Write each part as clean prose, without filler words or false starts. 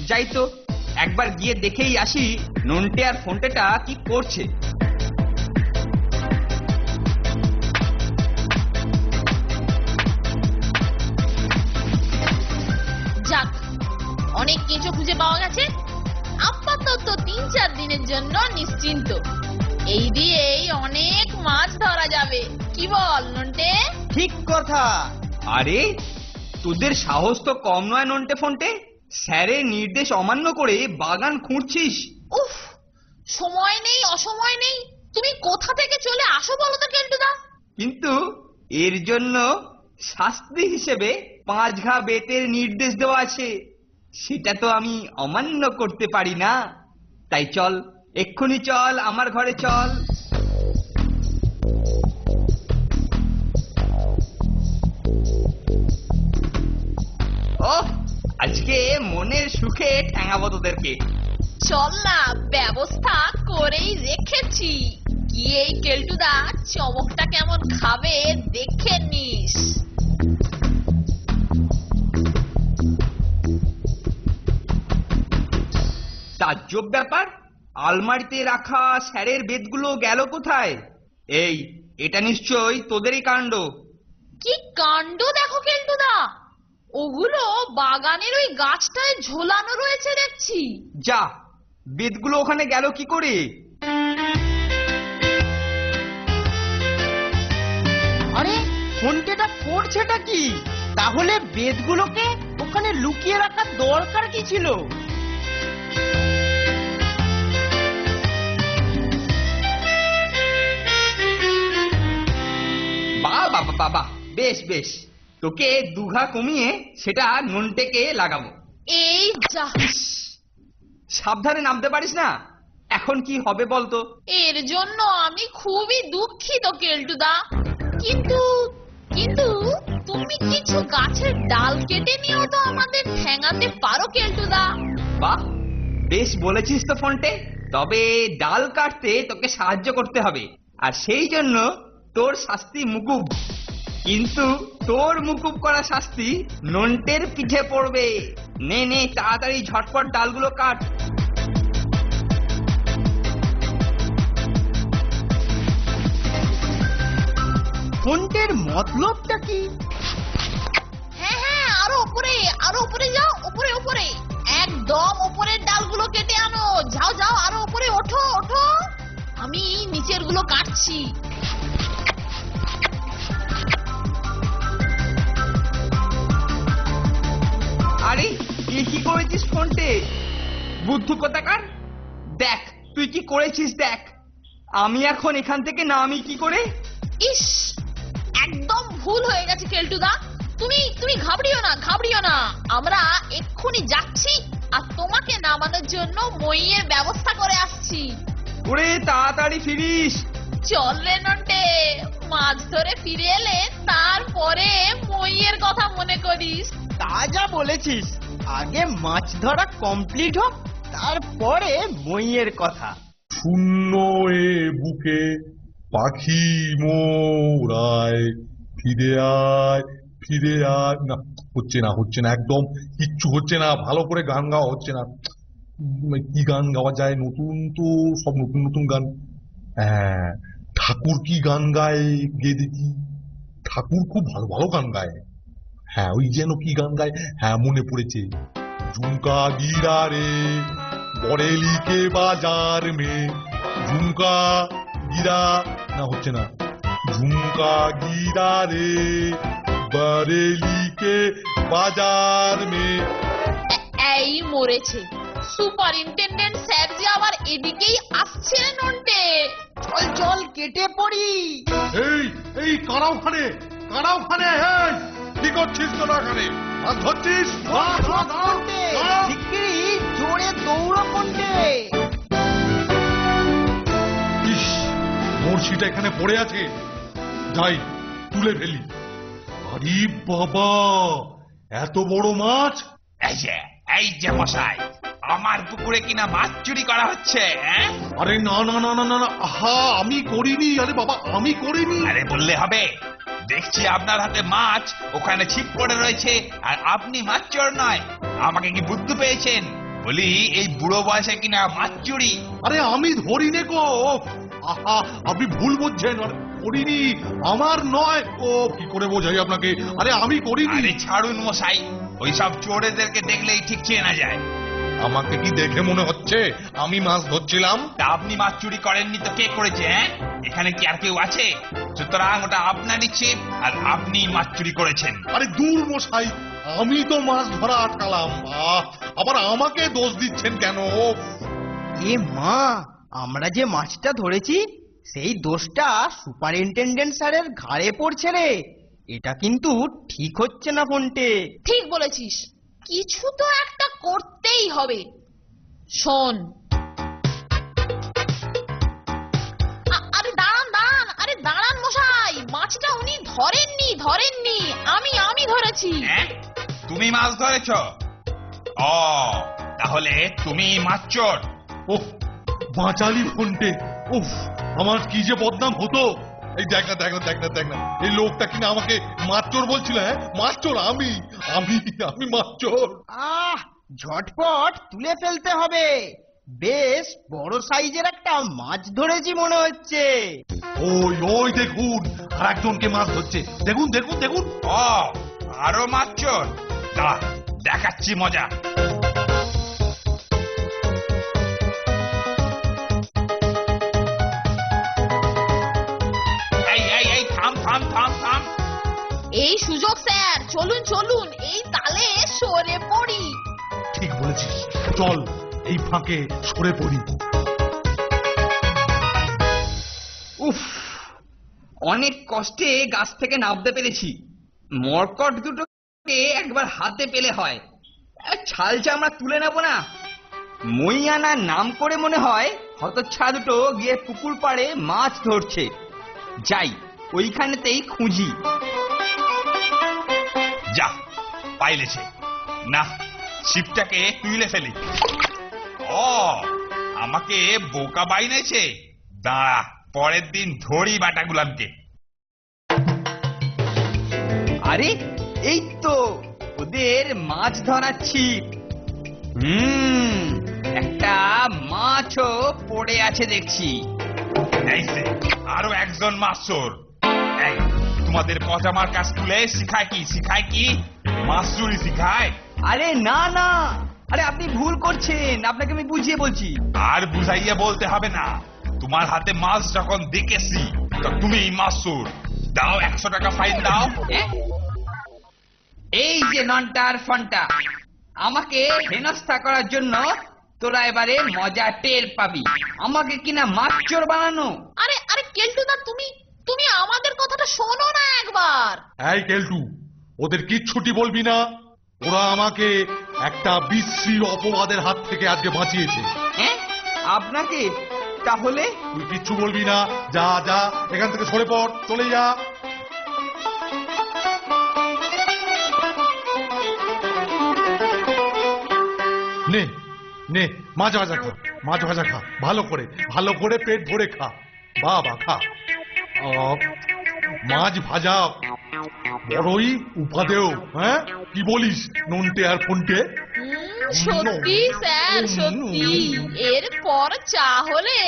যাই তো, একবার গিয়ে দেখেই আসি নন্টে আর ফোনটেটা কি করছে। যাক, অনেক কিছু খুঁজে পাওয়া গেছে। আপাতত 3-4 দিনের জন্য নিশ্চিন্ত। এই দিয়েই অনেক মাছ ধরা যাবে, কি বল নন্টে? ঠিক কথা। আরে তোদের সাহস তো কম নয় নন্টে ফোনটে, স্যারের নির্দেশ অমান্য করে বাগান খুঁড়ছিস। উফ, সময় নেই, অসময় নেই। তুমি কোথা থেকে চলে আসো বলো তো কেলটুদা? কিন্তু এর জন্য শাস্তি হিসেবে 5 ঘা বেতের নির্দেশ দেওয়া আছে, সেটা তো আমি অমান্য করতে পারি না। তাই চল, এক্ষুনি চল, আমার ঘরে চল। ওহ, আজকে মনের সুখে ঠ্যাঙাবো তোদেরকে। চল না, ব্যবস্থা করেই রেখেছি। গিয়েই কেলটুদা চমকটা কেমন খাবে দেখে নিস। তাজ্জব ব্যাপার, আলমারিতে রাখা স্যারের বেতগুলো গেল কোথায়? এই, এটা নিশ্চয়ই তোদেরই কাণ্ড। কি কাণ্ড দেখো কেলটুদা, ওগুলো বাগানের ওই গাছটায় ঝোলানো রয়েছে দেখছি। যা, বেতগুলো ওখানে গেল কি করে? আরে ফোনটেটা করছেটা কি? তাহলে বেদগুলোকে ওখানে লুকিয়ে রাখার দরকার কি ছিল? বাহ বাবা বাবা, বেশ বেশ, তোকে 2 ঘা কমিয়ে সেটা নন্টেকে লাগাবো। এই যা, সাবধানে নামতে পারিস না। এখন কি হবে বলতো? এর জন্য আমি খুবই দুঃখিত কেলটুদা। কিন্তু কিন্তু তুমি কিছু গাছের ডাল কেটে নিয়েও তো আমাদের ঠ্যাঙাতে পারো কেলটুদা। বাহ, বেশ বলেছিস তো ফোনটে। তবে ডাল কাটতে তোকে সাহায্য করতে হবে, আর সেই জন্য তোর শাস্তি মুকুব। কিন্তু তোর মুকুব করা শাস্তি নন্টের পিঠে পড়বে। নে নে, তাড়াতাড়ি ঝটপট ডালগুলো কাট। ফোনটের মতলবটা কি? হ্যাঁ হ্যাঁ, আরো উপরে, আরো উপরে যাও, উপরে উপরে, একদম উপরের ডালগুলো কেটে আনো। যাও যাও, আরো উপরে ওঠো ওঠো, আমি নিচের গুলো কাটছি। আরে তুই কি করেছিস ফোনটে? বুদ্ধু কোথাকার, দেখ তুই কি করেছিস দেখ। আমি এখন এখান থেকে নামি কি করে? ইস, একদম ভুল হয়ে গেছে কেলটুদা। তুমি তুমি ঘাবড়িও না, ঘাবড়িও না। আমরা এক্ষুনি যাচ্ছি আর তোমাকে নামানোর জন্য মইয়ের ব্যবস্থা করে আসছি। ওরে তাড়াতাড়ি ফিরিস। চল রে নন্টে, মাছ ধরে ফিরে এলে তারপরে মইয়ের কথা মনে করিস। তা যা বলেছিস, আগে মাছ ধরা কমপ্লিট হোক, তারপরে বইয়ের কথা। শূন্য এ বুকে পাখি মোরায়, ফিরে আয় ফিরে আয়। না, হচ্ছে না, একদম কিচ্ছু হচ্ছে না। ভালো করে গান গাওয়া হচ্ছে না। কি গান গাওয়া যায়? নতুন তো সব নতুন নতুন গান। হ্যাঁ, ঠাকুর কি গান গায়, গেয়ে দেখি। ঠাকুর খুব ভালো ভালো গান গায়। হ্যাঁ, ওই যেন কি গান গায়, হ্যাঁ মনে পড়েছে। ঝুমকা গিরা রে বরেলি কে বাজার মে, ঝুমকা গিরা। না, হচ্ছে না। ঝুমকা গিরা রে বরেলি কে বাজার মে। এই মরেছে, সুপারিনটেন্ডেন্ট স্যার যে আবার এদিকেই আসছে রে নন্টে। চল চল, কেটে পড়ি। এই এই কারা ওখানে, কারা ওখানে? এই কি করছিস তোরা ওখানে? মাছ ধরছিস? শিগগিরই জোরে দৌড়ো ফোনটে। ইস, বড়শিটা এখানে পড়ে আছে, যাই তুলে ফেলি। আরে বাবা, এত বড় মাছ! এই যে মশাই, আমার পুকুরে কিনা মাছ চুরি করা হচ্ছে? আরে না না না না না না, আহা, আমি করিনি। আরে বাবা, আমি করিনি। আরে বললে হবে? দেখছি আপনার হাতে মাছ ওখানে ছিপ পড়ে রয়েছে, আর আপনি মাছ চোর নয়। আমাকে কি বুদ্ধি পেয়েছেন? বলি এই বুড়ো বয়সে কিনা মাছ চুরি? আরে আমি ধরিনি গো। আহা, আপনি ভুল বুঝছেন, আরে করিনি, আমার নয়। ও কি করে বোঝাই আপনাকে, আরে আমি করিনি। আরে ছাড়ুন মশাই, ওইসব চোরেদেরকে দেখলেই ঠিক চেনা যায়। আমাকে কি দেখে মনে হচ্ছে আমি মাছ ধরছিলাম? তা আপনি মাছ চুরি করেননি তো কে করেছে? হ্যাঁ, এখানে কি আর কেউ আছে? সুতরাং ওটা আপনারই ছিপ আর আপনি মাছ চুরি করেছেন। আরে দূর মশাই, আমি তো মাছ ধরা আটকালাম। আবার আমাকে দোষ দিচ্ছেন কেন? এ মা, আমরা যে মাছটা ধরেছি সেই দোষটা সুপারিনটেনডেন্ট স্যারের ঘাড়ে পড়ছে রে। এটা কিন্তু ঠিক হচ্ছে না ফোনটে। ঠিক বলেছিস, কিছু তো একটা করতেই হবে। শোন, আরে দাঁড়ান দাঁড়ান, আরে দাঁড়ান মশাই, মাছটা উনি ধরেননি, আমি ধরেছি। হ্যাঁ, তুমি মাছ ধরেছ? ও, তাহলে তুমি মাছ চোর। ওহ, বাঁচালি ফোনটে। উফ, আমার কি যে বদনাম হতো। এই দেখ না, দেখ না, দেখ না, দেখ না, এই লোকটা কিনা আমাকে মাছ চোর বলছিল। হ্যাঁ, মাছ চোর আমি, আমি আমি মাছ চোর। ঝটপট তুলে ফেলতে হবে। বেশ বড় সাইজের একটা মাছ ধরেছি মনে হচ্ছে। ওই ওই দেখুন, আর একজনকে মাছ ধরছে। দেখুন দেখুন দেখুন। ও, আরো মাছ চোর? দাঁড়া, দেখাচ্ছি মজা। এই থাম থাম থাম থাম। এই সুযোগ স্যার, চলুন এই তালে সরে পড়ি। ঠিক বলেছিস, চল এই ফাঁকে সরে পড়ি। উফ, অনেক কষ্টে গাছ থেকে নামতে পেরেছি। মরকট দুটোকে একবার হাতে পেলে হয়, ছাল চামড়া তুলে নেব না। মই আনার নাম করে মনে হয় হতচ্ছাড়া দুটো গিয়ে পুকুর পাড়ে মাছ ধরছে। যাই, ওইখানেতেই খুঁজি। যা, পাইলেছে না, ছিপটাকে তুলে ফেলি। ও, আমাকে বোকা বাইনেছে। দাঁড়া, পরের দিন ধরি বাটাগুলামকে। আরে এই তো ওদের মাছ ধরার ছিপ। একটা মাছও পড়ে আছে দেখছি। এই যে, আরো একজন মাছ চোর। এই, তোমাদের পচামার কাজ তুলে শিখায় কি মাছ চুরি শিখায়? আরে না না, আরে আপনি ভুল করছেন, আপনাকে আমি বুঝিয়ে বলছি। আর বুঝাইয়া বলতে হবে না, তোমার হাতে মাছ যখন দেখেছি তো তুমি মাছ চোর। দাও 100 টাকা ফাইন দাও। এই যে নন্টার ফন্টা, আমাকে হেনস্থা করার জন্য তোরা এবারে মজা টের পাবি। আমাকে কিনা মাছ চোর বানানো। আরে কেলটুদা, তুমি আমাদের কথাটা শোনো না একবার। এই কেলটু, ওদের কিচ্ছুটি বলবি না। ওরা আমাকে একটা বিশ্রী অপবাদের হাত থেকে আজকে বাঁচিয়েছে। হ্যাঁ, আপনাকে? তাহলে তুই কিচ্ছু বলবি না, যা যা এখান থেকে সরে পড়, চলে যা। নে নে, মাছ ভাজা খা, মাছ ভাজা খা, ভালো করে পেট ভরে খা। বাবা খা। মাছ ভাজা বড়ই উপাদেয়। হ্যাঁ, কি বলিস নন্টে আর ফোনটে? সত্যি স্যার, সত্যি। এরপর চা হলে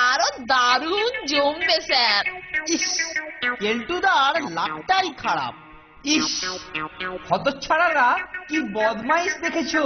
আরো দারুণ জমবে স্যার। ইস, কেলটুদার লাকটাই খারাপ। ইস, হতচ্ছাড়ারা কি বদমাইশ দেখেছো।